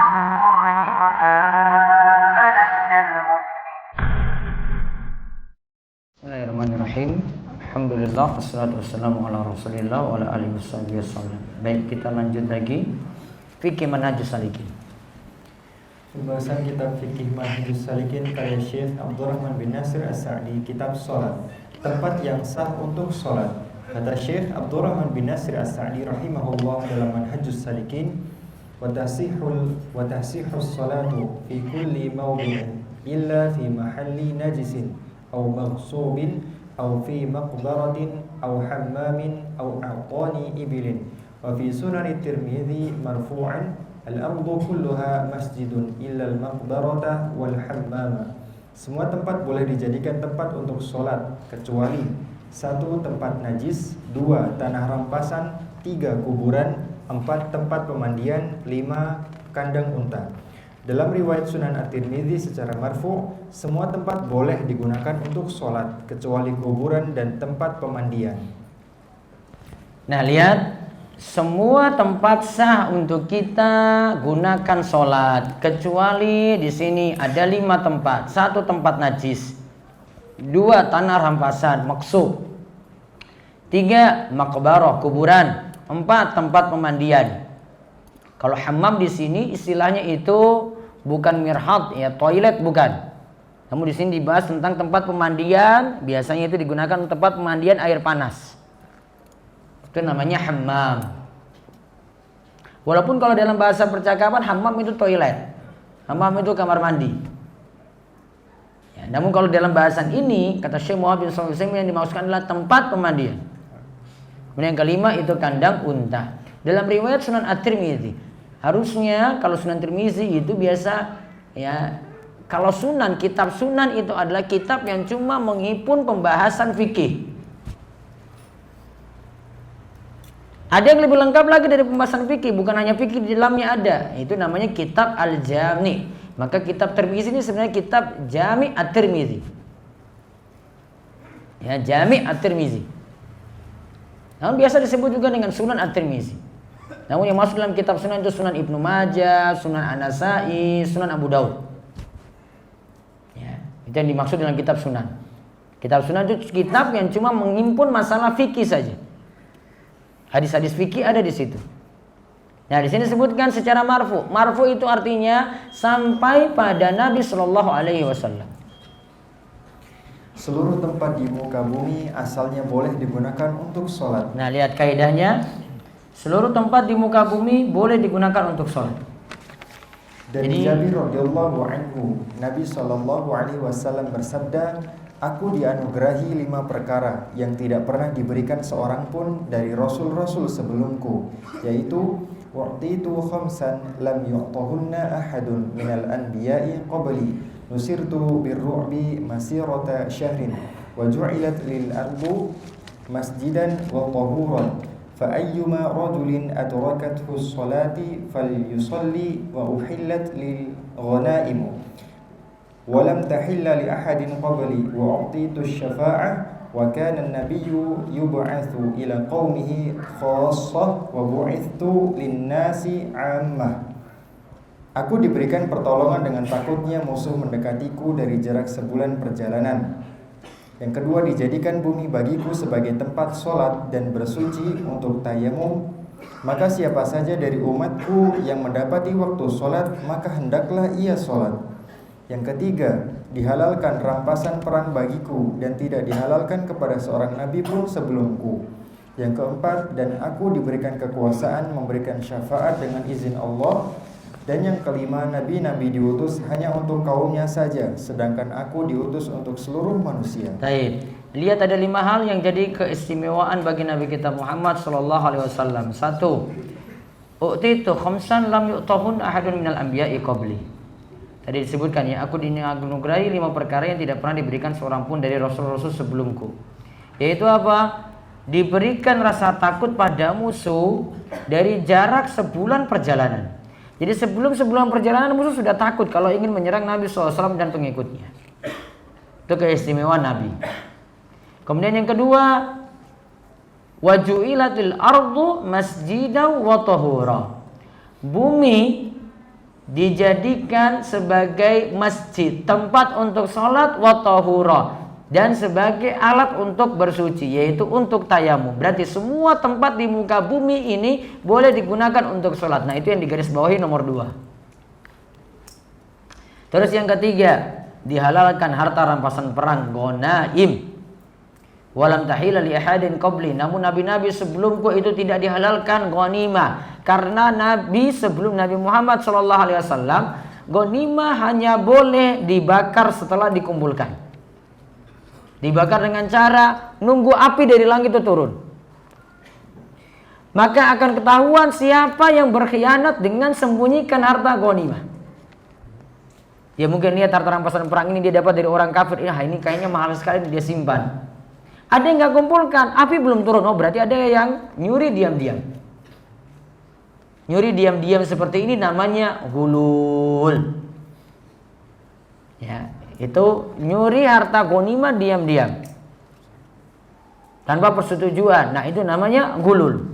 Bismillahirrahmanirrahim. Alhamdulillah, wassalatu wassalamu ala rasulillah wa ala alihi wasallam. Baik, kita lanjut lagi Fikih Manhajus Salikin. Pembahasan kitab Fikih Manhajus Salikin karya Syekh Abdurrahman bin Nasir As-Sa'di, kitab Salat, tempat yang sah untuk salat. Kata Syekh Abdurrahman bin Nasir As-Sa'di rahimahullah dalam Manhajus Salikin, wa tahsihus salatu fi kulli mawdi'in illa fi mahalli najisin aw maghsubin aw fi maqbaratin aw hammamin aw a'tani ibilin. Wa fi sunan Tirmidzi marfu'an al-ardu kulluha masjidun illa al-maqbarata wal hammama. Semua tempat boleh dijadikan tempat untuk sholat kecuali 1. tempat najis, 2. tanah rampasan, 3. kuburan, 4. tempat pemandian, 5. kandang unta. Dalam riwayat Sunan At-Tirmidzi secara marfu', semua tempat boleh digunakan untuk sholat kecuali kuburan dan tempat pemandian. Nah, lihat, semua tempat sah untuk kita gunakan sholat kecuali di sini ada 5 tempat. 1. tempat najis, 2. tanah rampasan maksub, 3. maqbarah kuburan, 4. tempat pemandian. Kalau hammam di sini istilahnya itu bukan mirhat, ya toilet bukan. Namun di sini dibahas tentang tempat pemandian, biasanya itu digunakan untuk tempat pemandian air panas. Itu namanya hammam. Walaupun kalau dalam bahasa percakapan hammam itu toilet, hammam itu kamar mandi. Ya, namun kalau dalam bahasan ini kata Syekh Muhammad bin Shalih Al-Utsaimin yang dimaksudkan adalah tempat pemandian. Kemudian yang kelima itu kandang unta. Dalam riwayat Sunan At-Tirmidzi, harusnya kalau Sunan Tirmidzi itu biasa ya, kalau sunan, kitab sunan itu adalah kitab yang cuma menghimpun pembahasan fikih. Ada yang lebih lengkap lagi dari pembahasan fikih, bukan hanya fikih di dalamnya ada. Itu namanya kitab Al-Jami'. Maka kitab Tirmidzi ini sebenarnya kitab Jami' At-Tirmidzi. Ya, Jami' At-Tirmidzi. Namun biasa disebut juga dengan Sunan At-Tirmidzi. Namun yang masuk dalam kitab sunan itu Sunan Ibnu Majah, Sunan An-Nasa'i, Sunan Abu Daud. Ya, itu yang dimaksud dalam kitab sunan. Kitab sunan itu kitab yang cuma menghimpun masalah fikih saja. Hadis-hadis fikih ada di situ. Nah, di sini disebutkan secara marfu. Marfu itu artinya sampai pada Nabi Shallallahu Alaihi Wasallam. Seluruh tempat di muka bumi asalnya boleh digunakan untuk sholat. Nah, lihat kaidahnya. Seluruh tempat di muka bumi boleh digunakan untuk sholat. Dari Jabir radhiyallahu anhu, Nabi Shallallahu Alaihi Wasallam bersabda, aku dianugerahi 5 perkara yang tidak pernah diberikan seorang pun dari rasul-rasul sebelumku, yaitu wa'titu khamsan lam yu'tahunna ahadun minal anbiya'i qabli, nusirtu birru'bi masirata syahrin, wa ju'ilat lil ardu masjidan wa tahuran, fa ayyuma rajulin adrakathu as-salati falyusalli wa uhillat lil ghanaim wa lam tahilla li ahadin qabli wa u'titu asy-syafa'ah wa kana an-nabiyyu yub'atsu ila qaumihi khassah wa bu'ithtu lin-nasi 'ammah. Aku diberikan pertolongan dengan takutnya musuh mendekatiku dari jarak sebulan perjalanan. Yang kedua, dijadikan bumi bagiku sebagai tempat sholat dan bersuci untuk tayamum. Maka siapa saja dari umatku yang mendapati waktu sholat, maka hendaklah ia sholat. Yang ketiga, dihalalkan rampasan perang bagiku dan tidak dihalalkan kepada seorang nabi pun sebelumku. Yang keempat, dan aku diberikan kekuasaan memberikan syafaat dengan izin Allah. Dan yang kelima, nabi-nabi diutus hanya untuk kaumnya saja, sedangkan aku diutus untuk seluruh manusia. Baik. Lihat ada 5 hal yang jadi keistimewaan bagi Nabi kita Muhammad sallallahu alaihi wasallam. 1. U'titu khamsan lam yu'tahun ahadun minal anbiya'i qabli. Tadi disebutkan ya, aku dianugerahi 5 perkara yang tidak pernah diberikan seorang pun dari rasul-rasul sebelumku. Yaitu apa? Diberikan rasa takut pada musuh dari jarak sebulan perjalanan. Jadi sebelum perjalanan musuh sudah takut kalau ingin menyerang Nabi SAW dan pengikutnya. Itu keistimewaan Nabi. Kemudian yang kedua, waju'ilatil ardu masjidan wa tahura. Bumi dijadikan sebagai masjid, tempat untuk sholat wa tahura, dan sebagai alat untuk bersuci, yaitu untuk tayamum. Berarti semua tempat di muka bumi ini boleh digunakan untuk sholat. Nah, itu yang digarisbawahi nomor 2. Terus yang ketiga, dihalalkan harta rampasan perang, ghonaim. Walam tahila li ahadin qabli, namun nabi-nabi sebelumku itu tidak dihalalkan ghanimah, karena nabi sebelum Nabi Muhammad sallallahu alaihi wasallam ghanimah hanya boleh dibakar setelah dikumpulkan. Dibakar dengan cara nunggu api dari langit itu turun. Maka akan ketahuan siapa yang berkhianat dengan sembunyikan harta ghanimah. Ya mungkin lihat harta rampasan perang ini dia dapat dari orang kafir, ini kayaknya mahal sekali, dia simpan. Ada yang nggak kumpulkan, api belum turun. Oh, berarti ada yang nyuri diam-diam. Nyuri diam-diam seperti ini namanya gulul. Ya, itu nyuri harta ghanimah diam-diam tanpa persetujuan. Nah, itu namanya gulul.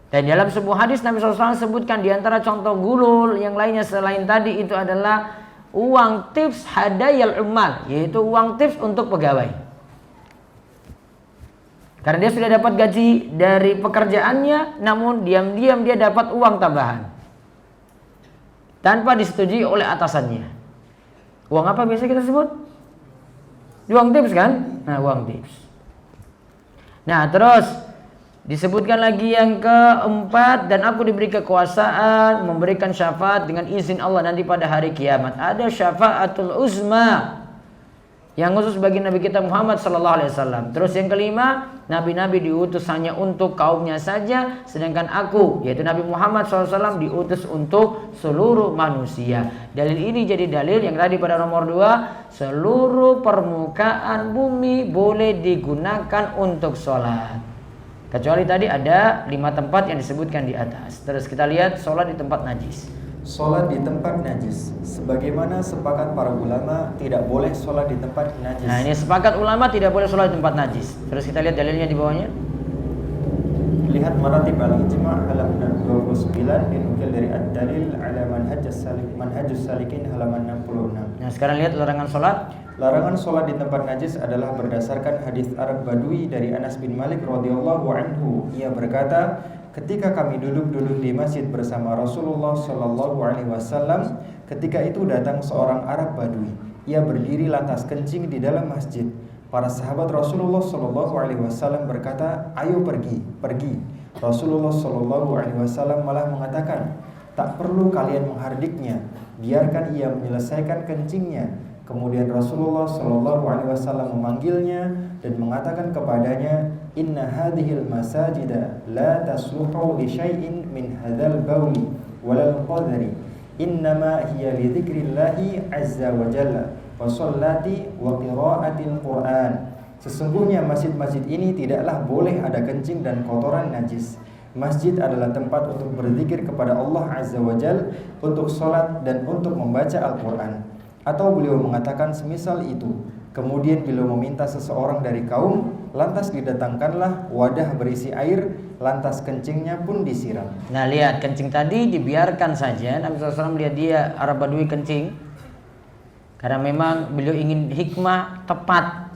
Dan dalam sebuah hadis Nabi SAW sebutkan di antara contoh gulul yang lainnya selain tadi itu adalah uang tips hadayal ummal, yaitu uang tips untuk pegawai. Karena dia sudah dapat gaji dari pekerjaannya, namun diam-diam dia dapat uang tambahan tanpa disetujui oleh atasannya. Uang apa biasa kita sebut? Uang tips kan? Nah, uang tips. Nah, terus disebutkan lagi yang keempat, dan aku diberi kekuasaan memberikan syafaat dengan izin Allah nanti pada hari kiamat. Ada syafaatul uzma yang khusus bagi Nabi kita Muhammad sallallahu alaihi wasallam. Terus yang kelima, nabi-nabi diutus hanya untuk kaumnya saja, sedangkan aku, yaitu Nabi Muhammad SAW, diutus untuk seluruh manusia. Dalil ini jadi dalil yang tadi pada nomor 2, seluruh permukaan bumi boleh digunakan untuk sholat. Kecuali tadi ada 5 tempat yang disebutkan di atas. Terus kita lihat sholat di tempat najis. Sholat di tempat najis, sebagaimana sepakat para ulama tidak boleh sholat di tempat najis. Nah, ini sepakat ulama tidak boleh sholat di tempat najis. Terus kita lihat dalilnya di bawahnya. Lihat maratib al-ijma' halaman 29, dinukil dari ad-dalil ala manhajus salikin halaman 66. Nah, sekarang lihat larangan sholat. Larangan sholat di tempat najis adalah berdasarkan hadis Arab Badui dari Anas bin Malik radhiyallahu anhu. Ia berkata, ketika kami duduk-duduk di masjid bersama Rasulullah sallallahu alaihi wasallam, ketika itu datang seorang Arab Badui. Ia berdiri lantas kencing di dalam masjid. Para sahabat Rasulullah sallallahu alaihi wasallam berkata, "Ayo pergi." Rasulullah sallallahu alaihi wasallam malah mengatakan, "Tak perlu kalian menghardiknya, biarkan ia menyelesaikan kencingnya." Kemudian Rasulullah sallallahu alaihi wasallam memanggilnya dan mengatakan kepadanya, "Inna hadhil masajida la tasluhu li syai'in min hadzal bauli walal qadari. Innama hiya li dzikrillahi azza wa jalla wa sholati wa qiraatil Qur'an." Sesungguhnya masjid-masjid ini tidaklah boleh ada kencing dan kotoran najis. Masjid adalah tempat untuk berzikir kepada Allah azza wa jalla, untuk sholat dan untuk membaca Al-Qur'an. Atau beliau mengatakan semisal itu. Kemudian beliau meminta seseorang dari kaum, lantas didatangkanlah wadah berisi air, lantas kencingnya pun disiram. Nah, lihat kencing tadi dibiarkan saja. Nabi SAW lihat dia Arab Badui kencing, karena memang beliau ingin hikmah tepat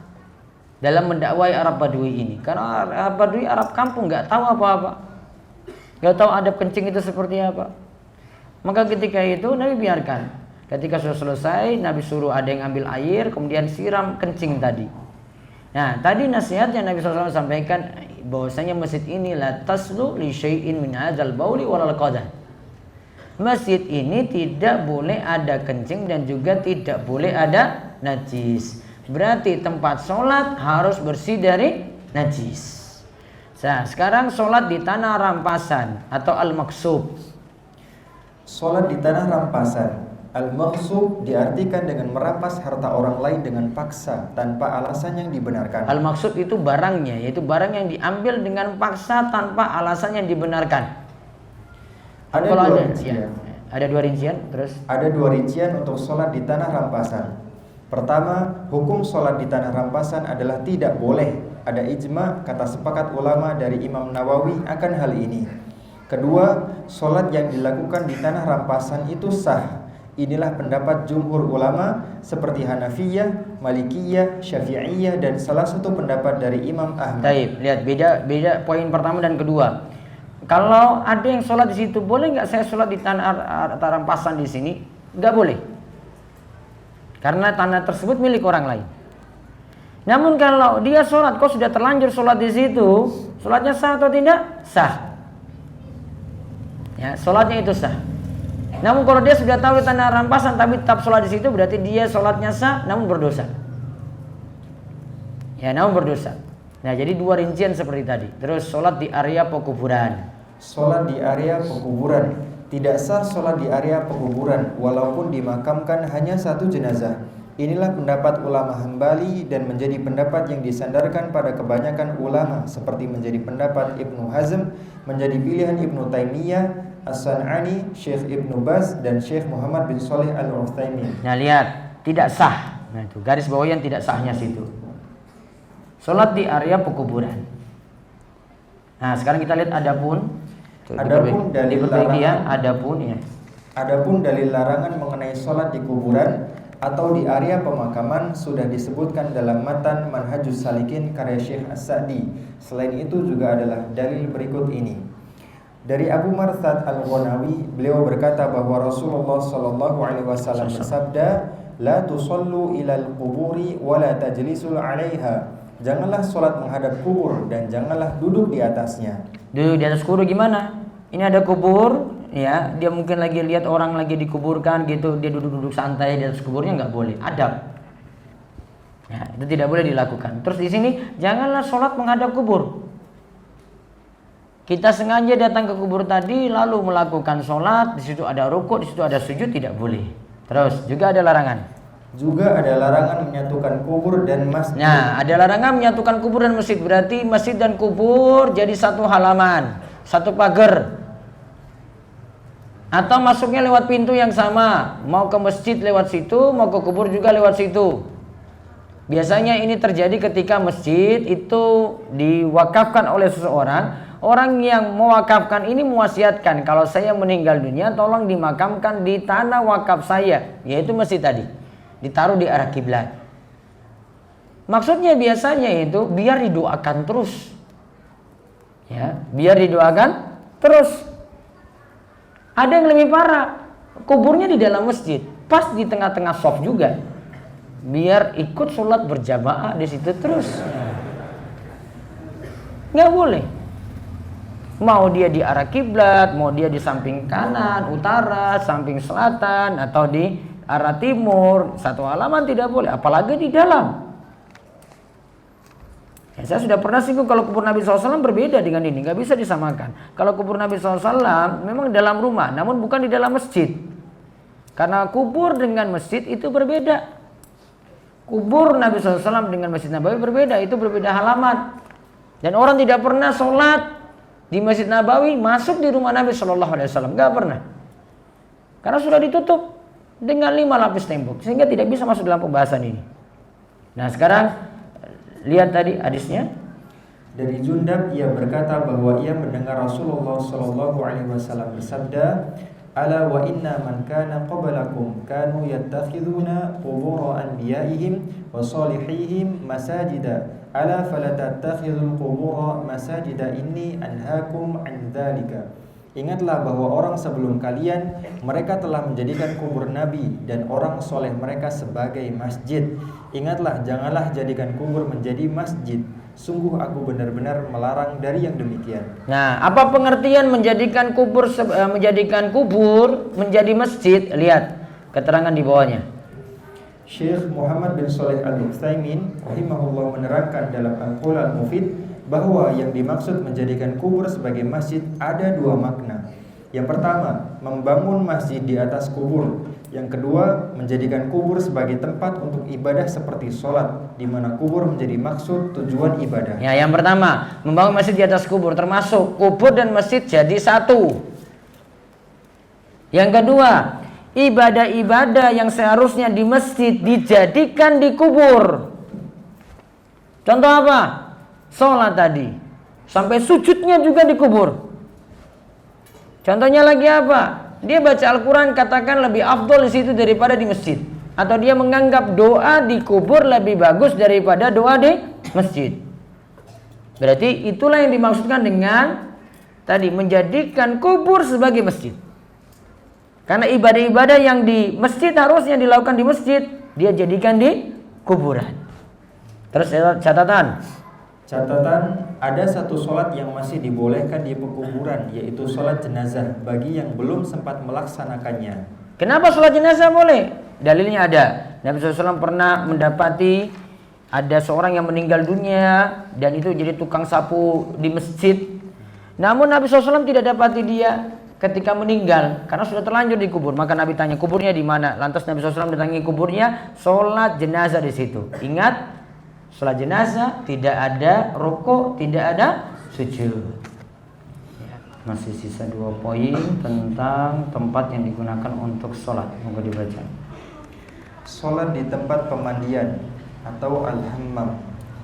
dalam mendakwai Arab Badui ini. Karena Arab Badui Arab kampung, nggak tahu apa-apa, nggak tahu adab kencing itu seperti apa. Maka ketika itu Nabi biarkan. Ketika sudah selesai, Nabi suruh ada yang ambil air, kemudian siram kencing tadi. Nah, tadi nasihat yang Nabi SAW sampaikan, bahwasanya masjid ini la taslu li syai'in min hadzal bauli walal qadah. Masjid ini tidak boleh ada kencing dan juga tidak boleh ada najis. Berarti tempat sholat harus bersih dari najis. Nah, sekarang sholat di tanah rampasan atau al-maksub. Sholat di tanah rampasan, al-maksub diartikan dengan merampas harta orang lain dengan paksa tanpa alasan yang dibenarkan. Al-maksub itu barangnya, yaitu barang yang diambil dengan paksa tanpa alasan yang dibenarkan. Ada dua rincian, terus ada 2 rincian untuk sholat di tanah rampasan. Pertama, hukum sholat di tanah rampasan adalah tidak boleh. Ada ijma, kata sepakat ulama dari Imam Nawawi akan hal ini. Kedua, sholat yang dilakukan di tanah rampasan itu sah. Inilah pendapat jumhur ulama seperti Hanafiyah, Malikiyah, Syafi'iyah dan salah satu pendapat dari Imam Ahmad. Taib, lihat beda poin pertama dan kedua. Kalau ada yang sholat di situ, boleh nggak saya sholat di tanah rampasan di sini? Nggak boleh, karena tanah tersebut milik orang lain. Namun kalau dia sholat, kok sudah terlanjur sholat di situ, sholatnya sah atau tidak? Sah. Ya, sholatnya itu sah. Namun kalau dia sudah tahu tanah rampasan tapi tetap sholat di situ, berarti dia sholatnya sah, namun berdosa. Ya, namun berdosa. Nah, jadi dua rincian seperti tadi. Terus sholat di area pekuburan. Sholat di area pekuburan. Tidak sah sholat di area pekuburan walaupun dimakamkan hanya satu jenazah. Inilah pendapat ulama Hambali dan menjadi pendapat yang disandarkan pada kebanyakan ulama, seperti menjadi pendapat Ibnu Hazm, menjadi pilihan Ibnu Taimiyah, As-San'ani, Syekh Ibnu Baz dan Syekh Muhammad bin Shalih Al-Utsaimin. Nah, lihat, tidak sah. Nah, itu garis bawahan tidak sahnya situ. Sholat di area pekuburan. Nah, sekarang kita lihat adapun dalil larangan. Adapun dalil larangan mengenai sholat di kuburan atau di area pemakaman sudah disebutkan dalam matan Manhajus Salikin karya Syekh As-Sa'di. Selain itu juga adalah dalil berikut ini. Dari Abu Marthad Al-Ghanawi, beliau berkata bahwa Rasulullah sallallahu alaihi wasallam bersabda, "La tusallu ilal quburi wa la tajlisul 'alaiha." Janganlah salat menghadap kubur dan janganlah duduk di atasnya. Duduk di atas kubur gimana? Ini ada kubur, ya, dia mungkin lagi lihat orang lagi dikuburkan gitu, dia duduk-duduk santai di atas kuburnya, nggak boleh, adab. Ya, itu tidak boleh dilakukan. Terus di sini janganlah sholat menghadap kubur. Kita sengaja datang ke kubur tadi lalu melakukan sholat, di situ ada rukuk, di situ ada sujud, tidak boleh. Terus juga ada larangan. Juga ada larangan menyatukan kubur dan masjid. Nah, ada larangan menyatukan kubur dan masjid, berarti masjid dan kubur jadi satu halaman, satu pagar. Atau masuknya lewat pintu yang sama, mau ke masjid lewat situ, mau ke kubur juga lewat situ. Biasanya ini terjadi ketika masjid itu diwakafkan oleh seseorang. Orang yang mewakafkan ini mewasiatkan, kalau saya meninggal dunia tolong dimakamkan di tanah wakaf saya, yaitu masjid tadi, ditaruh di arah kiblat. Maksudnya biasanya itu biar didoakan terus, ya, biar didoakan terus. Ada yang lebih parah, kuburnya di dalam masjid, pas di tengah-tengah shaf juga, biar ikut sholat berjamaah di situ terus. Nggak boleh. Mau dia di arah kiblat, mau dia di samping kanan, utara, samping selatan, atau di arah timur, satu halaman tidak boleh, apalagi di dalam. Ya, saya sudah pernah singgung kalau kubur Nabi SAW berbeda dengan ini, nggak bisa disamakan. Kalau kubur Nabi SAW memang dalam rumah, namun bukan di dalam masjid. Karena kubur dengan masjid itu berbeda. Kubur Nabi SAW dengan Masjid Nabawi berbeda, itu berbeda halaman. Dan orang tidak pernah sholat di Masjid Nabawi masuk di rumah Nabi SAW, nggak pernah. Karena sudah ditutup dengan 5 lapis tembok, sehingga tidak bisa masuk dalam pembahasan ini. Nah, sekarang lihat tadi hadisnya. Dari Jundab, ia berkata bahwa ia mendengar Rasulullah sallallahu alaihi wasallam bersabda, "Ala wa inna man kana qablakum kanu yattakhiduna qubur anbiya'ihim wa salihihim masajida. Ala fala tattakhidul qubur masajida inni anhaakum an dzalika." Ingatlah bahwa orang sebelum kalian, mereka telah menjadikan kubur Nabi dan orang soleh mereka sebagai masjid. Ingatlah, janganlah jadikan kubur menjadi masjid. Sungguh aku benar-benar melarang dari yang demikian. Nah, apa pengertian menjadikan kubur menjadi masjid? Lihat keterangan di bawahnya. Syekh Muhammad bin Shalih Al-Utsaimin rahimahullah menerangkan dalam Al-Qaul Al-Mufid bahwa yang dimaksud menjadikan kubur sebagai masjid ada 2 makna. Yang pertama, membangun masjid di atas kubur. Yang kedua, menjadikan kubur sebagai tempat untuk ibadah seperti sholat, di mana kubur menjadi maksud tujuan ibadah. Ya, yang pertama, membangun masjid di atas kubur, termasuk kubur dan masjid jadi satu. Yang kedua, ibadah-ibadah yang seharusnya di masjid dijadikan di kubur. Contoh apa? Sholat tadi, sampai sujudnya juga di kubur. Contohnya lagi apa? Dia baca Al-Quran katakan lebih afdol di situ daripada di masjid. Atau dia menganggap doa di kubur lebih bagus daripada doa di masjid. Berarti itulah yang dimaksudkan dengan tadi menjadikan kubur sebagai masjid. Karena ibadah-ibadah yang di masjid harusnya dilakukan di masjid, dia jadikan di kuburan. Terus catatan. Catatan, ada satu sholat yang masih dibolehkan di pekuburan, yaitu sholat jenazah bagi yang belum sempat melaksanakannya. Kenapa sholat jenazah boleh? Dalilnya ada. Nabi SAW pernah mendapati ada seorang yang meninggal dunia dan itu jadi tukang sapu di masjid. Namun Nabi SAW tidak dapati dia ketika meninggal karena sudah terlanjur dikubur. Maka Nabi tanya, kuburnya di mana? Lantas Nabi SAW datangi kuburnya, sholat jenazah di situ. Ingat, sholat jenazah tidak ada rukuk, tidak ada sujud. Ya, masih sisa 2 poin tentang tempat yang digunakan untuk sholat. Moga dibaca. Sholat di tempat pemandian atau al-hammam.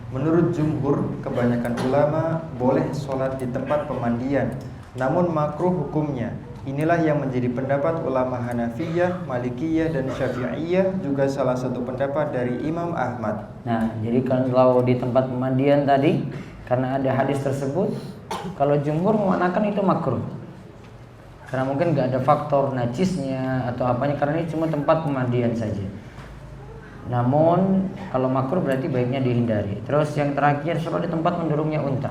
Menurut jumhur, kebanyakan ulama boleh sholat di tempat pemandian, namun makruh hukumnya. Inilah yang menjadi pendapat ulama Hanafiyah, Malikiyah, dan Syafi'iyah, juga salah satu pendapat dari Imam Ahmad. Nah, jadi kalau di tempat pemandian tadi, karena ada hadis tersebut, kalau jumhur mengatakan itu makruh. Karena mungkin nggak ada faktor najisnya atau apanya, karena ini cuma tempat pemandian saja. Namun kalau makruh berarti baiknya dihindari. Terus yang terakhir, sholat di tempat menderumnya unta.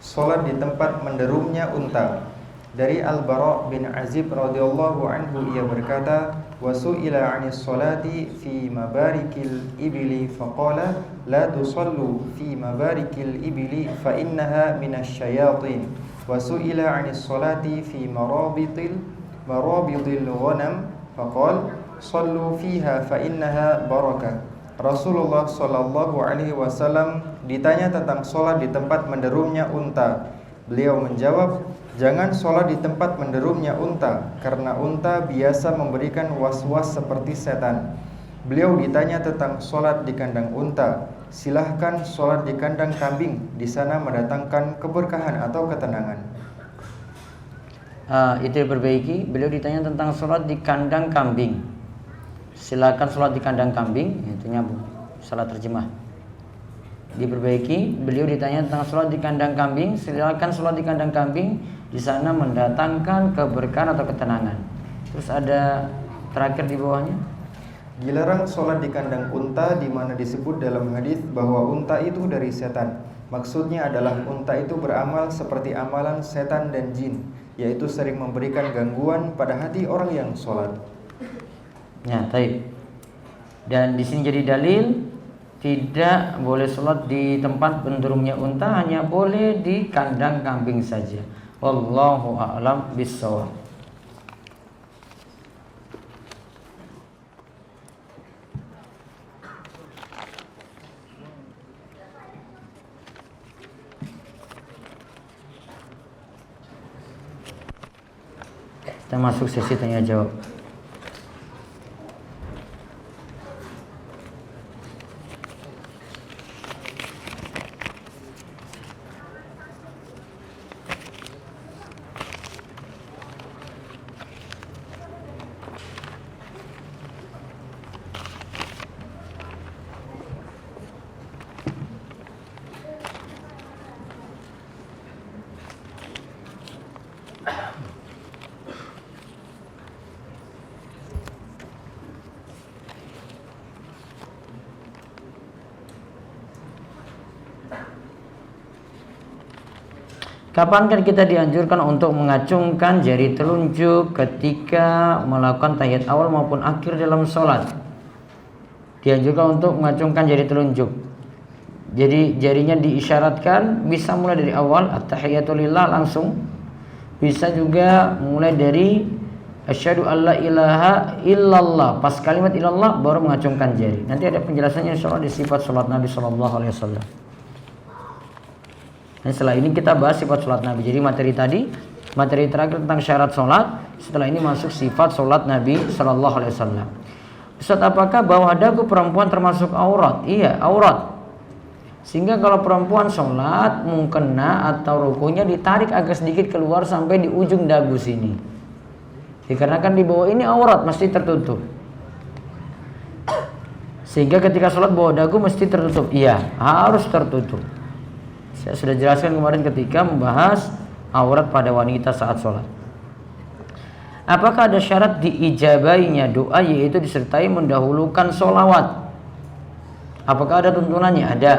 Sholat di tempat menderumnya unta. Dari Al-Bara' bin Azib radhiyallahu anhu, ia berkata, "Wasu'ila 'anis sholati fi mabarikil ibli faqala la tusallu fi mabarikil ibli fa innaha minasyayatin. Wasu'ila 'anis sholati fi marabidil ghanam faqala sallu fiha fa innaha barakah." Rasulullah sallallahu alaihi wasallam ditanya tentang sholat di tempat menderumnya unta. Beliau menjawab, "Jangan sholat di tempat menderumnya unta, karena unta biasa memberikan was-was seperti setan." Beliau ditanya tentang sholat di kandang unta. "Silahkan sholat di kandang kambing, di sana mendatangkan keberkahan atau ketenangan." Itu diperbaiki. Beliau ditanya tentang sholat di kandang kambing. Silakan sholat di kandang kambing, itu nyambung. Salah terjemah. Diperbaiki. Beliau ditanya tentang sholat di kandang kambing. Silakan sholat di kandang kambing, di sana mendatangkan keberkahan atau ketenangan. Terus ada terakhir di bawahnya. Dilarang sholat di kandang unta, di mana disebut dalam hadis bahwa unta itu dari setan. Maksudnya adalah unta itu beramal seperti amalan setan dan jin, yaitu sering memberikan gangguan pada hati orang yang sholat. Ya, baik. Dan di sini jadi dalil tidak boleh sholat di tempat menderumnya unta, hanya boleh di kandang kambing saja. Wallahu a'lam bishawab. Kita masuk sesi tanya jawab. Kapankah kita dianjurkan untuk mengacungkan jari telunjuk ketika melakukan tahiyat awal maupun akhir dalam sholat? Dianjurkan untuk mengacungkan jari telunjuk. Jadi jarinya diisyaratkan, bisa mulai dari awal at-tahiyatu lillah langsung, bisa juga mulai dari asyhadu alla ilaha illallah, pas kalimat illallah baru mengacungkan jari. Nanti ada penjelasannya insyaallah di sifat sholat Nabi sallallahu alaihi wasallam. Dan setelah ini kita bahas sifat sholat Nabi. Jadi materi tadi, materi terakhir tentang syarat sholat. Setelah ini masuk sifat sholat Nabi Sallallahu Alaihi Wasallam. Ustaz, apakah bawah dagu perempuan termasuk aurat? Iya, aurat. Sehingga kalau perempuan sholat, mukena atau rukunya ditarik agak sedikit keluar sampai di ujung dagu sini. Dikarenakan di bawah ini aurat mesti tertutup. Sehingga ketika sholat bawah dagu mesti tertutup. Iya, harus tertutup. Saya sudah jelaskan kemarin ketika membahas aurat pada wanita saat sholat. Apakah ada syarat diijabainya doa, yaitu disertai mendahulukan sholawat? Apakah ada tuntunannya? Ada.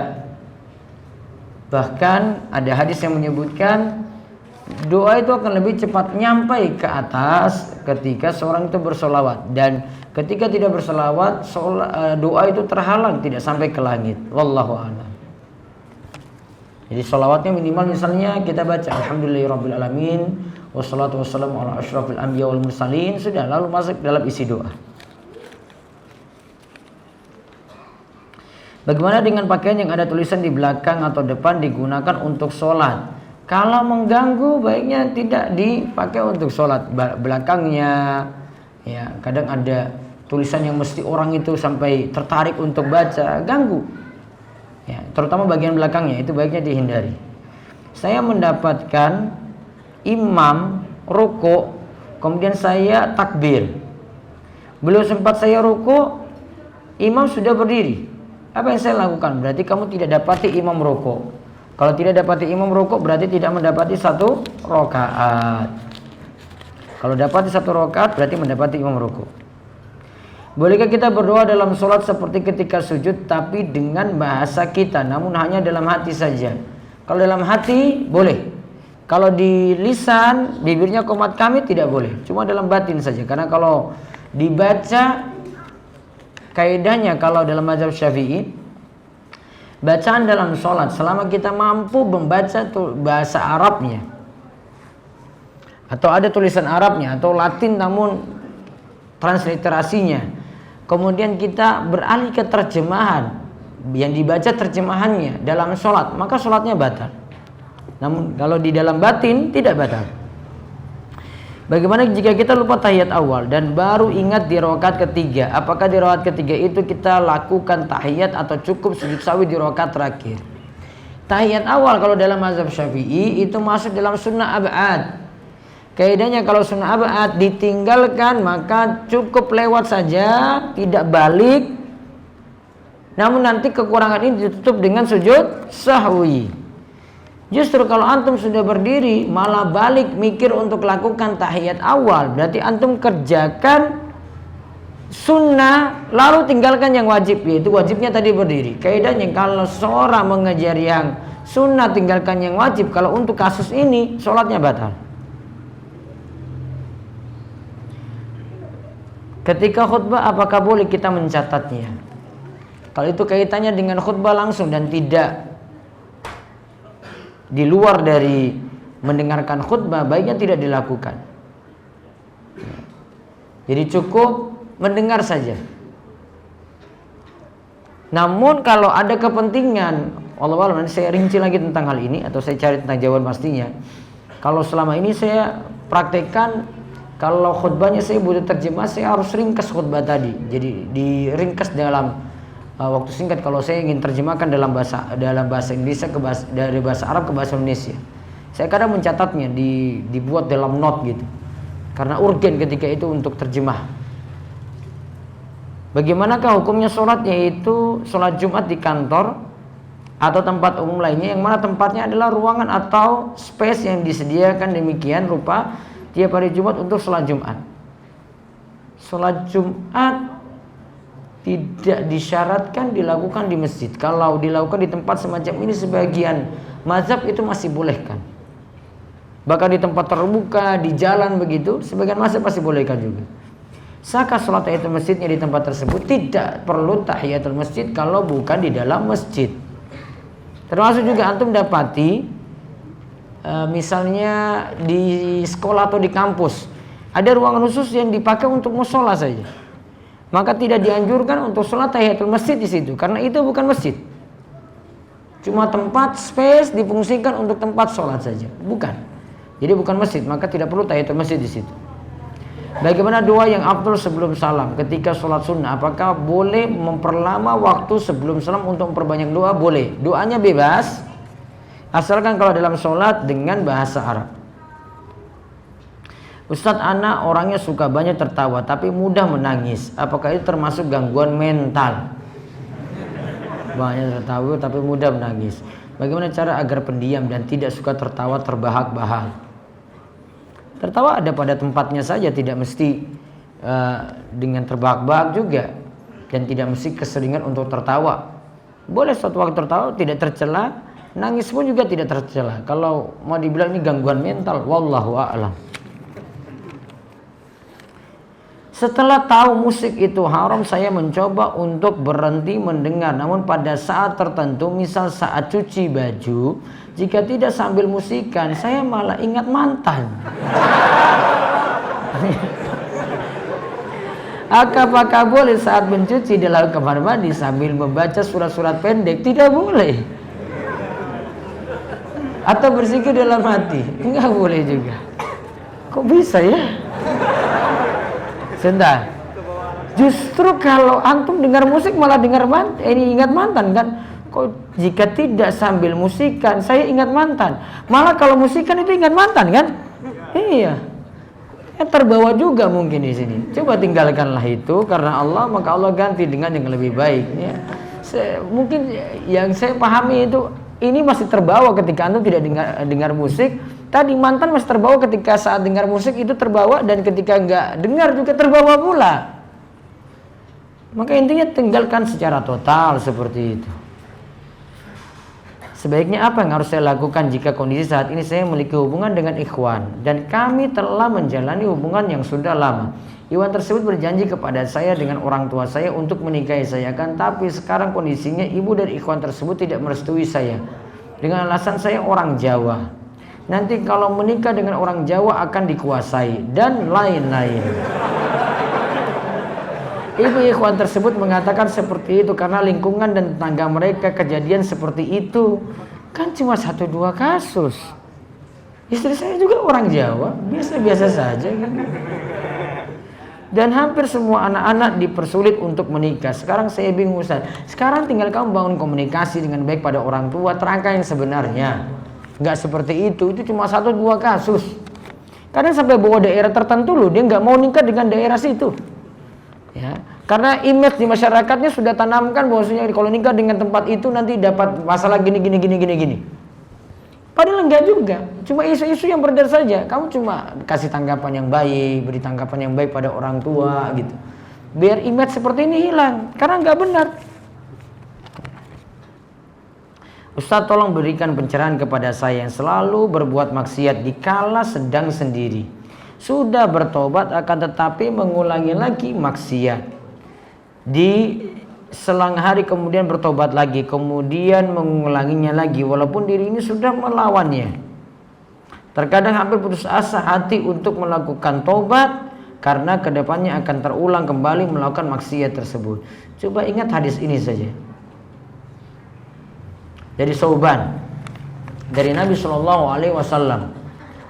Bahkan ada hadis yang menyebutkan doa itu akan lebih cepat nyampai ke atas ketika seorang itu bersolawat, dan ketika tidak bersolawat doa itu terhalang tidak sampai ke langit. Wallahu a'lam. Jadi solawatnya minimal misalnya kita baca alhamdulillahirabbil alamin wassalatu wassalamu ala asyrafil anbiya wal mursalin, sudah, lalu masuk dalam isi doa. Bagaimana dengan pakaian yang ada tulisan di belakang atau depan digunakan untuk sholat? Kalau mengganggu baiknya tidak dipakai untuk sholat. Belakangnya ya kadang ada tulisan yang mesti orang itu sampai tertarik untuk baca, ganggu ya, terutama bagian belakangnya, itu baiknya dihindari. Saya mendapatkan imam ruku, kemudian saya takbir, belum sempat saya ruku imam sudah berdiri. Apa yang saya lakukan? Berarti kamu tidak dapati imam ruku. Kalau tidak dapati imam ruku berarti tidak mendapati satu rakaat. Kalau dapati satu rakaat berarti mendapati imam ruku. Bolehkah kita berdoa dalam sholat seperti ketika sujud tapi dengan bahasa kita, namun hanya dalam hati saja? Kalau dalam hati boleh. Kalau di lisan, bibirnya qomat kami tidak boleh. Cuma dalam batin saja. Karena kalau dibaca, kaidahnya kalau dalam mazhab Syafi'i, bacaan dalam sholat selama kita mampu membaca bahasa Arabnya, atau ada tulisan Arabnya atau Latin namun transliterasinya, kemudian kita beralih ke terjemahan yang dibaca terjemahannya dalam sholat, maka sholatnya batal. Namun kalau di dalam batin tidak batal. Bagaimana jika kita lupa tahiyat awal dan baru ingat di rakaat ketiga? Apakah di rakaat ketiga itu kita lakukan tahiyat atau cukup sujud sawi di rakaat terakhir? Tahiyat awal kalau dalam mazhab Syafi'i itu masuk dalam sunnah ab'ad. Kaidahnya kalau sunnah ab'ad ditinggalkan maka cukup lewat saja, tidak balik. Namun nanti kekurangan ini ditutup dengan sujud sahwi. Justru kalau antum sudah berdiri malah balik mikir untuk lakukan tahiyat awal, berarti antum kerjakan sunnah lalu tinggalkan yang wajib, yaitu wajibnya tadi berdiri. Kaidahnya kalau seorang mengejar yang sunnah tinggalkan yang wajib, kalau untuk kasus ini sholatnya batal. Ketika khutbah apakah boleh kita mencatatnya? Kalau itu kaitannya dengan khutbah langsung dan tidak di luar dari mendengarkan khutbah, baiknya tidak dilakukan. Jadi cukup mendengar saja. Namun kalau ada kepentingan, Allah saya rinci lagi tentang hal ini atau saya cari tentang jawaban pastinya. Kalau selama ini saya praktekkan, kalau khutbahnya saya butuh terjemah, saya harus ringkas khutbah tadi. Jadi diringkas dalam waktu singkat. Kalau saya ingin terjemahkan dalam bahasa Indonesia dari bahasa Arab ke bahasa Indonesia, saya kadang mencatatnya dibuat dalam note gitu, karena urgen ketika itu untuk terjemah. Bagaimanakah hukumnya sholat, yaitu sholat Jumat di kantor atau tempat umum lainnya, yang mana tempatnya adalah ruangan atau space yang disediakan demikian rupa tiap hari Jumat untuk sholat Jumat? Sholat Jumat tidak disyaratkan dilakukan di masjid. Kalau dilakukan di tempat semacam ini, sebagian mazhab itu masih bolehkan. Bahkan di tempat terbuka, di jalan begitu, sebagian mazhab masih bolehkan juga. Sahkah sholat tahiyatul masjidnya di tempat tersebut? Tidak perlu tahiyatul masjid kalau bukan di dalam masjid. Termasuk juga antum dapati misalnya di sekolah atau di kampus ada ruangan khusus yang dipakai untuk mushola saja, maka tidak dianjurkan untuk sholat tahiyatul masjid di situ, karena itu bukan masjid, cuma tempat space difungsikan untuk tempat sholat saja, bukan. Jadi bukan masjid, maka tidak perlu tahiyatul masjid di situ. Bagaimana doa yang afdal sebelum salam ketika sholat sunnah? Apakah boleh memperlama waktu sebelum salam untuk memperbanyak doa? Boleh. Doanya bebas, asalkan kalau dalam sholat dengan bahasa Arab. Ustadz, anak orangnya suka banyak tertawa tapi mudah menangis. Apakah itu termasuk gangguan mental? Banyak tertawa tapi mudah menangis. Bagaimana cara agar pendiam dan tidak suka tertawa terbahak-bahak? Tertawa ada pada tempatnya saja, tidak mesti dengan terbahak-bahak juga, dan tidak mesti keseringan untuk tertawa. Boleh suatu waktu tertawa tidak tercela, nangis pun juga tidak tercela. Kalau mau dibilang ini gangguan mental, wallahu a'lam. Setelah tahu musik itu haram, saya mencoba untuk berhenti mendengar. Namun pada saat tertentu, misal saat cuci baju, jika tidak sambil musikan, saya malah ingat mantan. Apakah boleh saat mencuci dalam kamar mandi sambil membaca surat-surat pendek? Tidak boleh. Atau berzikir dalam hati? Enggak boleh juga. Kok bisa ya? Sebentar. Justru kalau antum dengar musik malah ingat mantan kan? Kok jika tidak sambil musikan saya ingat mantan? Malah kalau musikan itu ingat mantan kan? Iya. Terbawa juga mungkin di sini. Coba tinggalkanlah itu karena Allah, maka Allah ganti dengan yang lebih baik. Ya. Mungkin yang saya pahami itu ini masih terbawa ketika antum tidak dengar musik. Tadi mantan masih terbawa ketika saat dengar musik itu terbawa, dan ketika nggak dengar juga terbawa pula. Maka intinya tinggalkan secara total seperti itu. Sebaiknya apa yang harus saya lakukan jika kondisi saat ini saya memiliki hubungan dengan ikhwan dan kami telah menjalani hubungan yang sudah lama. Ikhwan tersebut berjanji kepada saya dengan orang tua saya untuk menikahi saya, kan tapi sekarang kondisinya ibu dari ikhwan tersebut tidak merestui saya dengan alasan saya orang Jawa. Nanti kalau menikah dengan orang Jawa akan dikuasai dan lain-lain. Ibu ikhwan tersebut mengatakan seperti itu karena lingkungan dan tetangga mereka kejadian seperti itu. Kan cuma 1-2 kasus. Istri saya juga orang Jawa, biasa-biasa saja kan. Dan hampir semua anak-anak dipersulit untuk menikah. Sekarang saya bingung, Ustaz. Sekarang tinggal kamu bangun komunikasi dengan baik pada orang tua, terangkan yang sebenarnya. Nggak seperti itu cuma 1-2 kasus. Kadang sampai bawa daerah tertentu loh, dia nggak mau nikah dengan daerah situ. Ya, karena image di masyarakatnya sudah tanamkan bahwasanya kalau nikah dengan tempat itu nanti dapat masalah gini. Padahal enggak juga, cuma isu-isu yang beredar saja. Kamu cuma kasih tanggapan yang baik, beri tanggapan yang baik pada orang tua gitu. Biar image seperti ini hilang, karena nggak benar. Ustaz, tolong berikan pencerahan kepada saya yang selalu berbuat maksiat dikala sedang sendiri. Sudah bertobat akan tetapi mengulangi lagi maksiat. Di selang hari kemudian bertobat lagi, kemudian mengulanginya lagi walaupun diri ini sudah melawannya. Terkadang hampir putus asa hati untuk melakukan tobat karena kedepannya akan terulang kembali melakukan maksiat tersebut. Coba ingat hadis ini saja. Dari Sauban dari Nabi SAW,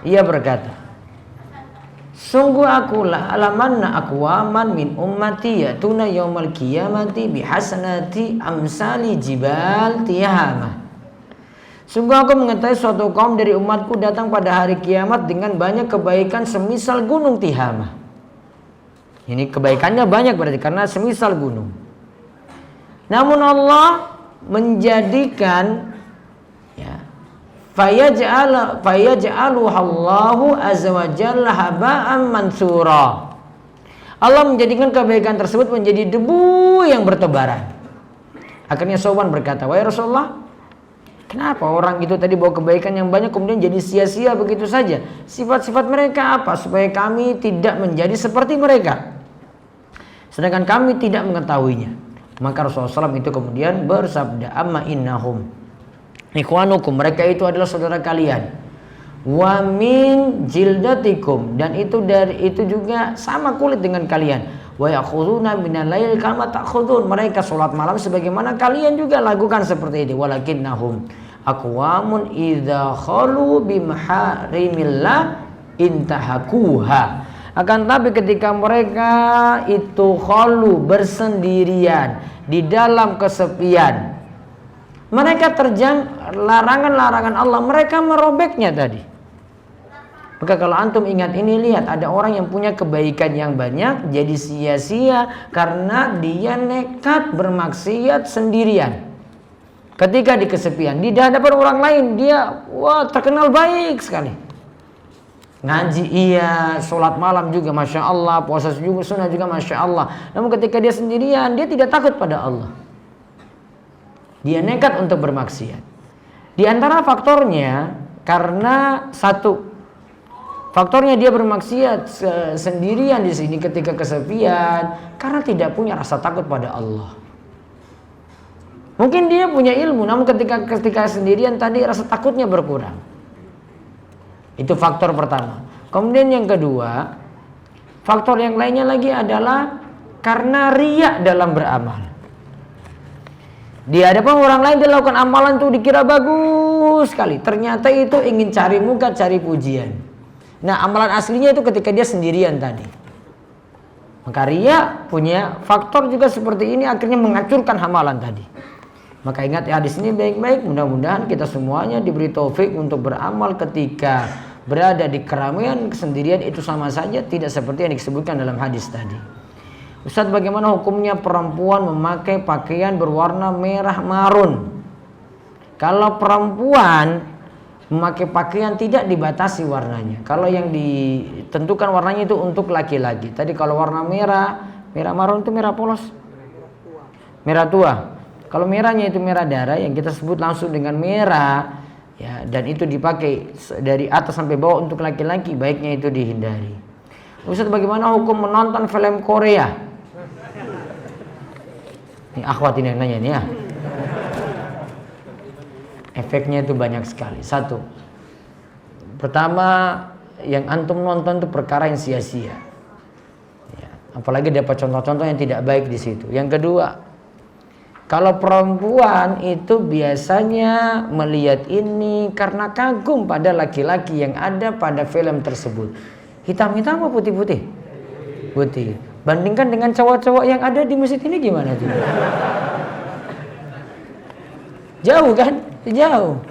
ia berkata, sungguh aku la alamanna aqwaman min ummati yatuna yaumal qiyamati bihasanati amsali jibal Tihama. Sungguh aku mengetahui suatu kaum dari umatku datang pada hari kiamat dengan banyak kebaikan semisal gunung Tihama. Ini kebaikannya banyak berarti karena semisal gunung. Namun Allah menjadikan fayaj'aluhu Allahu azza wa jalla haba'an mansura. Allah menjadikan kebaikan tersebut menjadi debu yang bertebaran. Akhirnya Sauban berkata, wahai Rasulullah, kenapa orang itu tadi bawa kebaikan yang banyak kemudian jadi sia-sia begitu saja? Sifat-sifat mereka apa supaya kami tidak menjadi seperti mereka, sedangkan kami tidak mengetahuinya? Maka Rasulullah SAW itu kemudian bersabda, amma innahum ikhwanukum, mereka itu adalah saudara kalian, wa min jildatikum, dan itu juga sama kulit dengan kalian, wa yakhuduna minal lail kama ta'khudun, mereka sholat malam sebagaimana kalian juga lakukan seperti itu. Walakinnahum aqwamun idza khalu bimaharimillah intahakuha, Akan tapi ketika mereka itu khalu, bersendirian di dalam kesepian, mereka terjang larangan-larangan Allah, mereka merobeknya tadi. Maka kalau antum ingat ini, lihat ada orang yang punya kebaikan yang banyak jadi sia-sia karena dia nekat bermaksiat sendirian. Ketika di kesepian, di hadapan orang lain dia terkenal baik sekali. Ngaji iya, sholat malam juga Masya Allah, puasa juga sunnah juga Masya Allah. Namun ketika dia sendirian, dia tidak takut pada Allah. Dia nekat untuk bermaksiat. Di antara faktornya, karena satu, faktornya dia bermaksiat sendirian di sini ketika kesepian, karena tidak punya rasa takut pada Allah. Mungkin dia punya ilmu, namun ketika sendirian tadi rasa takutnya berkurang. Itu faktor pertama. Kemudian yang kedua, faktor yang lainnya lagi adalah karena riya dalam beramal. Di hadapan orang lain dia lakukan amalan tuh dikira bagus sekali, ternyata itu ingin cari muka, cari pujian. Nah, amalan aslinya itu ketika dia sendirian tadi. Maka riya punya faktor juga seperti ini, akhirnya menghancurkan amalan tadi. Maka ingat hadis ini baik-baik, mudah-mudahan kita semuanya diberi taufik untuk beramal ketika berada di keramaian kesendirian, itu sama saja tidak seperti yang disebutkan dalam hadis tadi. Ustaz, bagaimana hukumnya perempuan memakai pakaian berwarna merah marun? Kalau perempuan memakai pakaian tidak dibatasi warnanya. Kalau yang ditentukan warnanya itu untuk laki-laki. Tadi kalau warna merah marun itu merah polos, merah tua. Kalau merahnya itu merah darah yang kita sebut langsung dengan merah, ya, dan itu dipakai dari atas sampai bawah untuk laki-laki, baiknya itu dihindari. Ustaz, bagaimana hukum menonton film Korea? Ini akhwat ini yang nanya nih ya. Efeknya itu banyak sekali. Satu, pertama yang antum nonton itu perkara yang sia-sia. Ya, apalagi dapat contoh-contoh yang tidak baik di situ. Yang kedua, kalau perempuan itu biasanya melihat ini karena kagum pada laki-laki yang ada pada film tersebut. Hitam-hitam apa putih-putih? Putih. Bandingkan dengan cowok-cowok yang ada di masjid ini gimana tuh? Jauh kan? Jauh.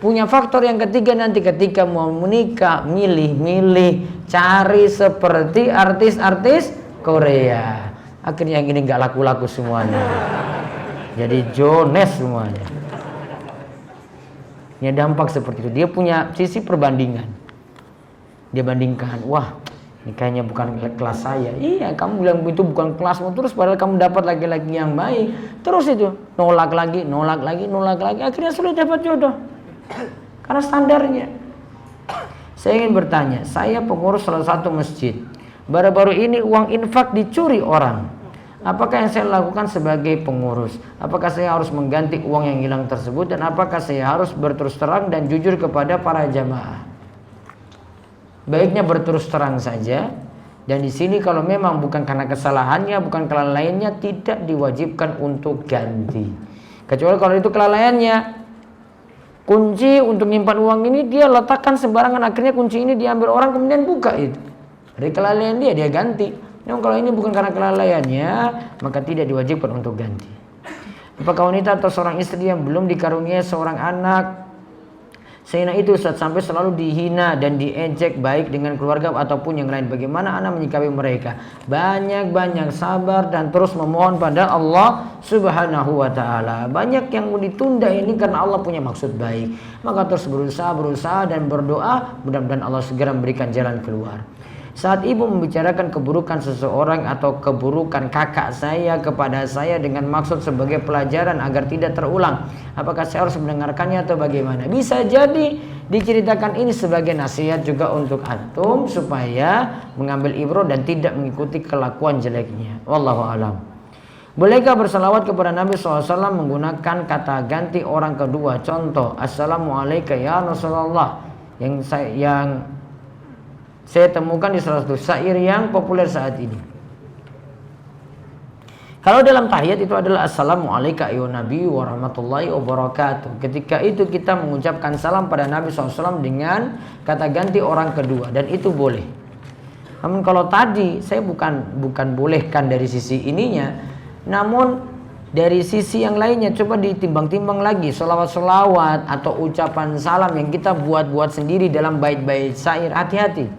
Punya faktor yang ketiga nanti ketika mau menikah, milih-milih, cari seperti artis-artis Korea. Akhirnya yang ini nggak laku-laku semuanya. Jadi jones semuanya. Ya, dampak seperti itu. Dia punya sisi perbandingan. Dia bandingkan, wah ini kayaknya bukan kelas saya. Iya, kamu bilang itu bukan kelasmu, terus padahal kamu dapat laki-laki yang baik. Terus itu nolak lagi. Akhirnya sulit dapat jodoh. Karena standarnya. Saya ingin bertanya, saya pengurus salah satu masjid. Baru-baru ini uang infak dicuri orang. Apakah yang saya lakukan sebagai pengurus? Apakah saya harus mengganti uang yang hilang tersebut? Dan apakah saya harus berterus terang dan jujur kepada para jamaah? Baiknya berterus terang saja. Dan di sini kalau memang bukan karena kesalahannya, bukan kelalaiannya, tidak diwajibkan untuk ganti. Kecuali kalau itu kelalaiannya. Kunci untuk menyimpan uang ini dia letakkan sembarangan, akhirnya kunci ini diambil orang kemudian buka itu. Dari kelalaian dia ganti. Namun kalau ini bukan karena kelalaiannya, maka tidak diwajibkan untuk ganti. Apakah wanita atau seorang istri yang belum dikaruniai seorang anak sehina itu Ustaz, sampai selalu dihina dan diejek baik dengan keluarga ataupun yang lain, bagaimana anak menyikapi mereka? Banyak-banyak sabar dan terus memohon pada Allah Subhanahu wa ta'ala. Banyak yang ditunda ini karena Allah punya maksud baik. Maka terus berusaha dan berdoa, mudah-mudahan Allah segera memberikan jalan keluar. Saat ibu membicarakan keburukan seseorang atau keburukan kakak saya kepada saya dengan maksud sebagai pelajaran agar tidak terulang, apakah saya harus mendengarkannya atau bagaimana? Bisa jadi diceritakan ini sebagai nasihat juga untuk antum supaya mengambil ibrah dan tidak mengikuti kelakuan jeleknya. Wallahu a'lam. Bolehkah bersalawat kepada Nabi SAW menggunakan kata ganti orang kedua? Contoh, Assalamualaikum ya Rasulullah, yang saya temukan di salah satu syair yang populer saat ini. Kalau dalam tahiyat itu adalah Assalamualaikum ya Nabi warahmatullahi wabarakatuh. Ketika itu kita mengucapkan salam pada Nabi SAW dengan kata ganti orang kedua, dan itu boleh. Namun kalau tadi saya bukan bolehkan dari sisi ininya, namun dari sisi yang lainnya coba ditimbang-timbang lagi sholawat-sholawat atau ucapan salam yang kita buat-buat sendiri dalam bait-bait syair. Hati-hati.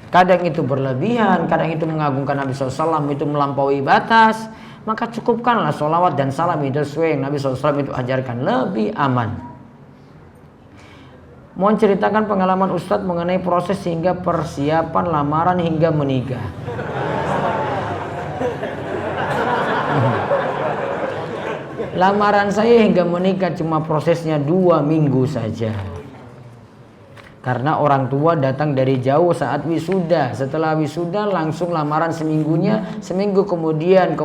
Kadang itu berlebihan, kadang itu mengagungkan Nabi SAW, itu melampaui batas. Maka cukupkanlah sholawat dan salam itu sesuai yang Nabi SAW itu ajarkan, lebih aman. Mohon ceritakan pengalaman Ustadz mengenai proses hingga persiapan lamaran hingga menikah. Lamaran saya hingga menikah cuma prosesnya 2 minggu saja. Karena orang tua datang dari jauh saat wisuda. Setelah wisuda langsung lamaran seminggu kemudian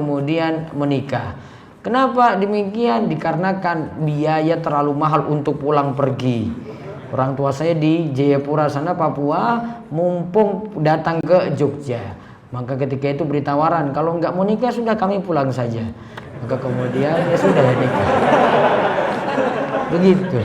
menikah. Kenapa demikian? Dikarenakan biaya terlalu mahal untuk pulang pergi. Orang tua saya di Jayapura sana, Papua, mumpung datang ke Jogja. Maka ketika itu beri tawaran, kalau nggak mau nikah sudah kami pulang saja. Maka kemudian ya sudah nikah. Begitu.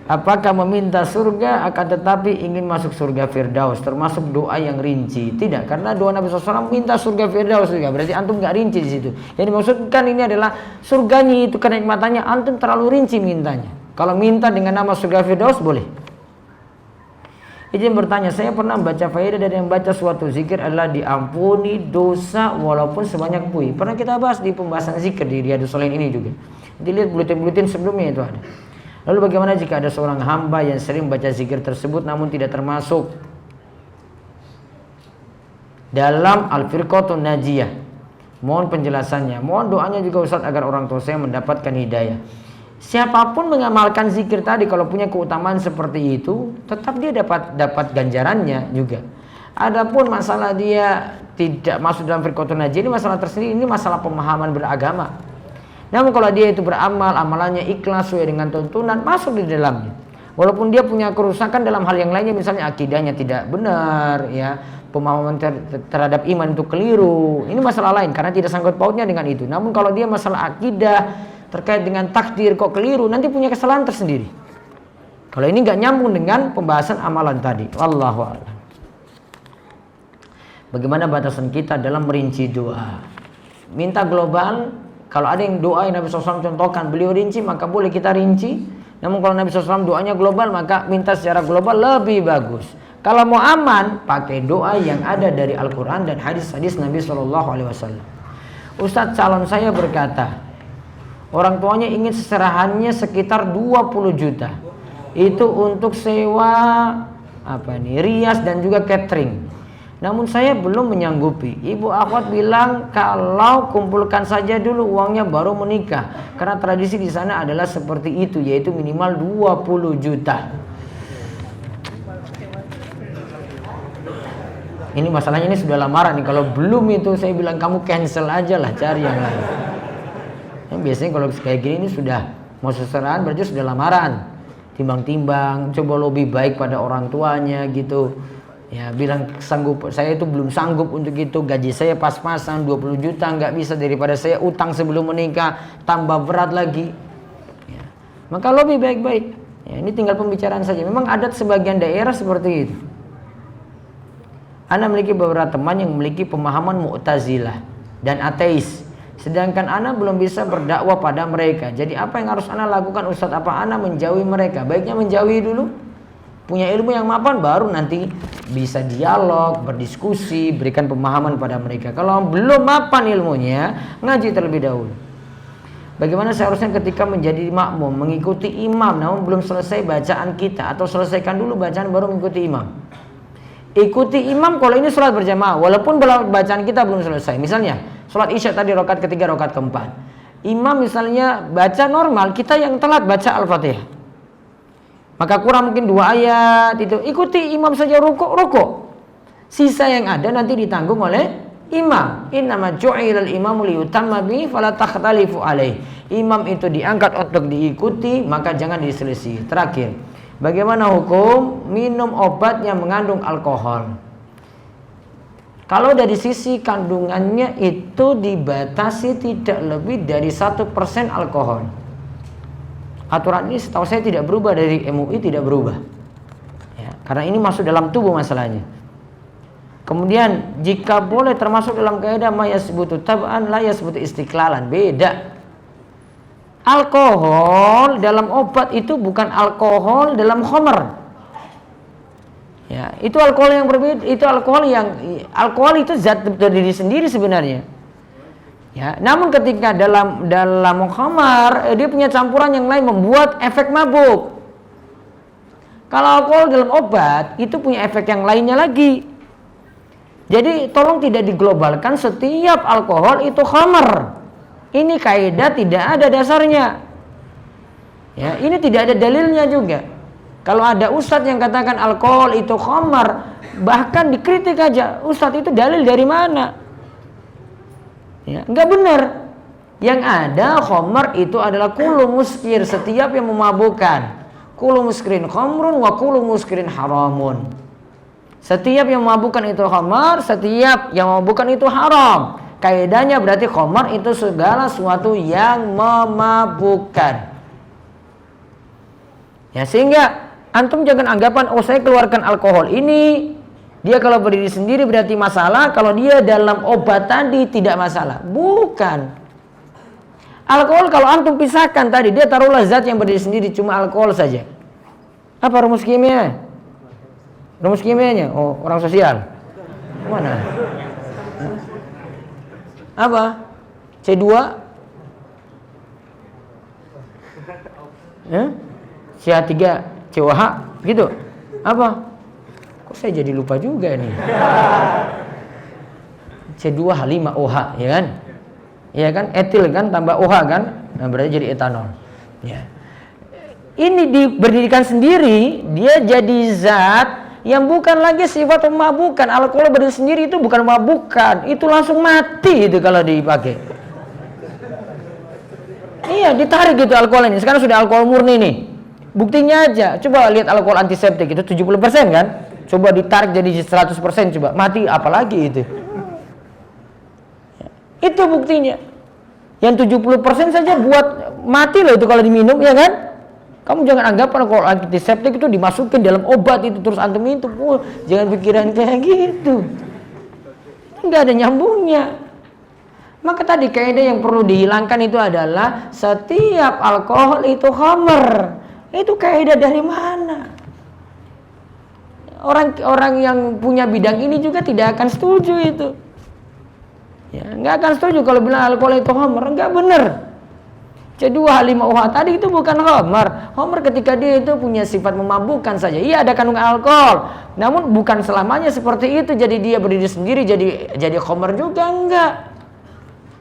Apakah meminta surga akan tetapi ingin masuk surga Firdaus termasuk doa yang rinci? Tidak, karena doa Nabi SAW minta surga Firdaus juga. Berarti antum nggak rinci di situ. Yang dimaksudkan ini adalah surganya itu kenikmatannya, antum terlalu rinci mintanya. Kalau minta dengan nama surga Firdaus boleh. Izin bertanya, saya pernah baca faedah dari yang baca suatu zikir adalah diampuni dosa walaupun sebanyak buih. Pernah kita bahas di pembahasan zikir di Riyadhus Shalihin ini juga. Dilihat buletin-buletin sebelumnya itu ada. Lalu bagaimana jika ada seorang hamba yang sering baca zikir tersebut namun tidak termasuk dalam Al-Firqatun Najiyah? Mohon penjelasannya. Mohon doanya juga Ustaz agar orang tua saya mendapatkan hidayah. Siapapun mengamalkan zikir tadi kalau punya keutamaan seperti itu, tetap dia dapat ganjarannya juga. Adapun masalah dia tidak masuk dalam Firqatun Najiyah, ini masalah tersendiri, ini masalah pemahaman beragama. Namun kalau dia itu beramal, amalannya ikhlas sesuai dengan tuntunan, masuk di dalamnya. Walaupun dia punya kerusakan dalam hal yang lainnya, misalnya akidahnya tidak benar, ya, pemahaman terhadap iman itu keliru. Ini masalah lain karena tidak sangkut pautnya dengan itu. Namun kalau dia masalah akidah terkait dengan takdir kok keliru, nanti punya kesalahan tersendiri. Kalau ini nggak nyambung dengan pembahasan amalan tadi. Wallahu a'lam. Bagaimana batasan kita dalam merinci doa? Minta global. Kalau ada yang doa yang Nabi SAW contohkan, beliau rinci, maka boleh kita rinci. Namun kalau Nabi SAW doanya global, maka minta secara global lebih bagus. Kalau mau aman, pakai doa yang ada dari Al-Quran dan hadis-hadis Nabi SAW. Ustadz, calon saya berkata, orang tuanya ingin seserahannya sekitar 20 juta. Itu untuk sewa rias dan juga catering. Namun saya belum menyanggupi. Ibu akhwat bilang kalau kumpulkan saja dulu uangnya baru menikah. Karena tradisi di sana adalah seperti itu, yaitu minimal 20 juta. Ini masalahnya ini sudah lamaran nih. Kalau belum itu saya bilang kamu cancel aja lah, cari yang lain. Biasanya kalau kayak gini ini sudah mau seserahan berarti sudah lamaran. Timbang-timbang, coba lebih baik pada orang tuanya gitu. Ya bilang sanggup, saya itu belum sanggup untuk itu, gaji saya pas-pasan 20 juta nggak bisa, daripada saya utang sebelum menikah tambah berat lagi. Ya. Maka lebih baik-baik. Ya, ini tinggal pembicaraan saja. Memang adat sebagian daerah seperti itu. Ana memiliki beberapa teman yang memiliki pemahaman Mu'tazilah dan ateis. Sedangkan ana belum bisa berdakwah pada mereka. Jadi apa yang harus ana lakukan Ustadz? Apa ana menjauhi mereka? Baiknya menjauhi dulu. Punya ilmu yang mapan baru nanti bisa dialog, berdiskusi, berikan pemahaman pada mereka. Kalau belum mapan ilmunya, ngaji terlebih dahulu. Bagaimana seharusnya ketika menjadi makmum, mengikuti imam namun belum selesai bacaan kita, atau selesaikan dulu bacaan baru mengikuti imam. Ikuti imam kalau ini sholat berjamaah, walaupun bacaan kita belum selesai. Misalnya sholat isya tadi rakaat ketiga, rakaat keempat, imam misalnya baca normal, kita yang telat baca Al-Fatihah, maka kurang mungkin 2 ayat itu, ikuti imam saja, rukuk. Sisa yang ada nanti ditanggung oleh imam. Innama ju'ilal imamu liyutamma bihi fala takhtalifu alaih. Imam itu diangkat untuk diikuti, maka jangan diselisih. Terakhir, bagaimana hukum minum obat yang mengandung alkohol? Kalau dari sisi kandungannya itu dibatasi tidak lebih dari 1% alkohol. Aturan ini setahu saya tidak berubah, dari MUI tidak berubah. Ya. Karena ini masuk dalam tubuh masalahnya. Kemudian jika boleh termasuk dalam kaidah ma yasbutu tab'an la yasbutu istiqlalan, beda. Alkohol dalam obat itu bukan alkohol dalam khamr. Ya, itu alkohol yang berbeda, alkohol itu zat berdiri sendiri sebenarnya. Ya, namun ketika dalam khamr dia punya campuran yang lain membuat efek mabuk. Kalau alkohol dalam obat itu punya efek yang lainnya lagi. Jadi tolong tidak diglobalkan setiap alkohol itu khamr. Ini kaidah tidak ada dasarnya. Ya, ini tidak ada dalilnya juga. Kalau ada ustadz yang katakan alkohol itu khamr, bahkan dikritik aja, ustadz itu dalil dari mana? Ya, enggak benar. Yang ada khamr itu adalah kullu muskir, setiap yang memabukkan. Kullu muskirin khamrun wa kullu muskirin haramun. Setiap yang memabukkan itu khamar, setiap yang memabukkan itu haram. Kaidahnya berarti khamar itu segala sesuatu yang memabukkan. Ya, sehingga antum jangan anggapan oh saya keluarkan alkohol ini, dia kalau berdiri sendiri berarti masalah, kalau dia dalam obat tadi tidak masalah. Bukan. Alkohol kalau antum pisahkan tadi, dia taruhlah zat yang berdiri sendiri cuma alkohol saja. Apa rumus kimia? Rumus kimianya? Oh, orang sosial. Mana? Apa? C2? CH3 COH gitu. Apa? Kok saya jadi lupa juga nih. C2H5OH, ya kan? Ya kan? Etil kan tambah OH kan? Nah, berarti jadi etanol. Ya. Ini diberdirikan sendiri, dia jadi zat yang bukan lagi sifat memabukkan. Alkohol berdiri sendiri itu bukan memabukkan, itu langsung mati itu kalau dipakai. Iya, ditarik gitu alkohol ini. Sekarang sudah alkohol murni nih. Buktinya aja, coba lihat alkohol antiseptik itu 70% kan? Coba ditarik jadi 100%, coba mati, apalagi itu. Itu buktinya. Yang 70% saja buat mati loh itu kalau diminum, ya kan? Kamu jangan anggap alkohol antiseptik itu dimasukin dalam obat itu terus antum itu. Jangan pikiran kayak gitu. Enggak ada nyambungnya. Maka tadi kaidah yang perlu dihilangkan itu adalah setiap alkohol itu khamr. Itu kaidah dari mana? Orang yang punya bidang ini juga tidak akan setuju itu. Ya, enggak akan setuju kalau bilang alkohol itu khamr, enggak benar. C2H5OH tadi itu bukan khamr. Khamr ketika dia itu punya sifat memabukkan saja. Iya ada kandungan alkohol, namun bukan selamanya seperti itu. Jadi dia berdiri sendiri jadi khamr juga enggak.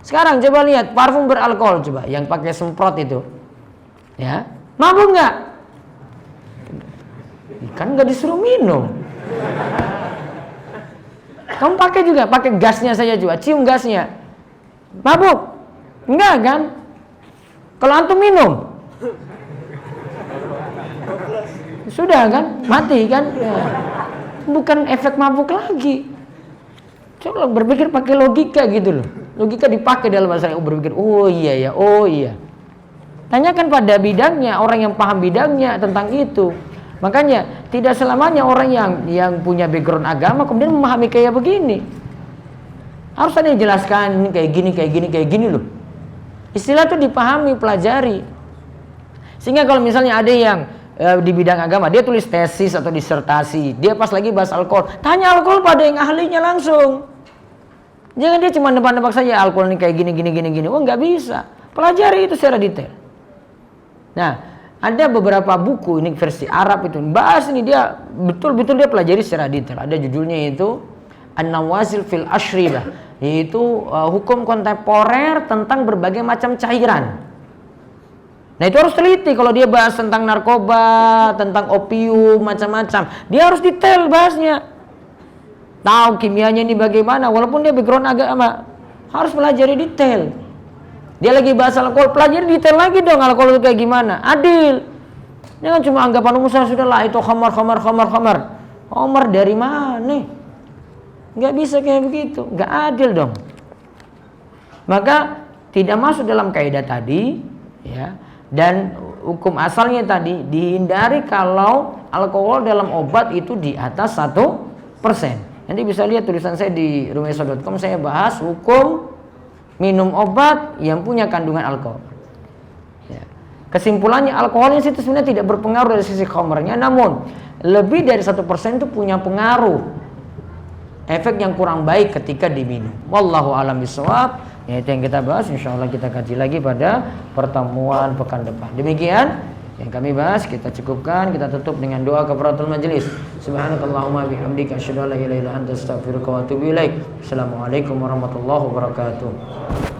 Sekarang coba lihat parfum beralkohol coba yang pakai semprot itu. Ya, mabuk enggak? Kan enggak disuruh minum. Kamu pakai juga, pakai gasnya saja juga, cium gasnya. Mabuk? Enggak kan? Kalau antum minum, sudah kan, mati kan, ya. Bukan efek mabuk lagi. Coba berpikir pakai logika gitu loh. Logika dipakai dalam masalah berpikir, oh iya ya, oh iya. Tanyakan pada bidangnya, orang yang paham bidangnya tentang itu. Makanya tidak selamanya orang yang punya background agama kemudian memahami kayak begini. Harus ada yang jelaskan ini kayak gini loh. Istilah itu dipahami, pelajari. Sehingga kalau misalnya ada yang di bidang agama, dia tulis tesis atau disertasi, dia pas lagi bahas alkohol, tanya alkohol pada yang ahlinya langsung. Jangan dia cuma nebak-nebak saja alkohol ini kayak gini. Oh, nggak bisa. Pelajari itu secara detail. Nah, ada beberapa buku ini versi Arab itu bahas ini, dia betul-betul dia pelajari secara detail. Ada judulnya itu An-Nawazil fil Ashribah, yaitu hukum kontemporer tentang berbagai macam cairan. Nah itu harus teliti kalau dia bahas tentang narkoba, tentang opium, macam-macam. Dia harus detail bahasnya. Tahu kimianya ini bagaimana, walaupun dia background agama, harus pelajari detail. Dia lagi bahas alkohol, pelajari detail lagi dong alkohol itu kayak gimana. Adil. Jangan cuma anggapan umum sudahlah itu khamar. Khamar dari mana? Nggak bisa kayak begitu, nggak adil dong. Maka tidak masuk dalam kaidah tadi, ya. Dan hukum asalnya tadi dihindari kalau alkohol dalam obat itu di atas 1%. Nanti bisa lihat tulisan saya di rumesa.com, saya bahas hukum minum obat yang punya kandungan alkohol. Ya. Kesimpulannya alkoholnya itu sebenarnya tidak berpengaruh dari sisi khamrnya, namun lebih dari 1% itu punya pengaruh efek yang kurang baik ketika diminum. Wallahu a'lam bishawab. Ya, itu yang kita bahas, insyaallah kita kaji lagi pada pertemuan pekan depan. Demikian yang kami bahas, kita cukupkan, kita tutup dengan doa kafaratul majelis. Subhanakallahumma bihamdika asyhadu an la ilaha illa anta astaghfiruka wa atubu ilaik. Assalamualaikum warahmatullahi wabarakatuh.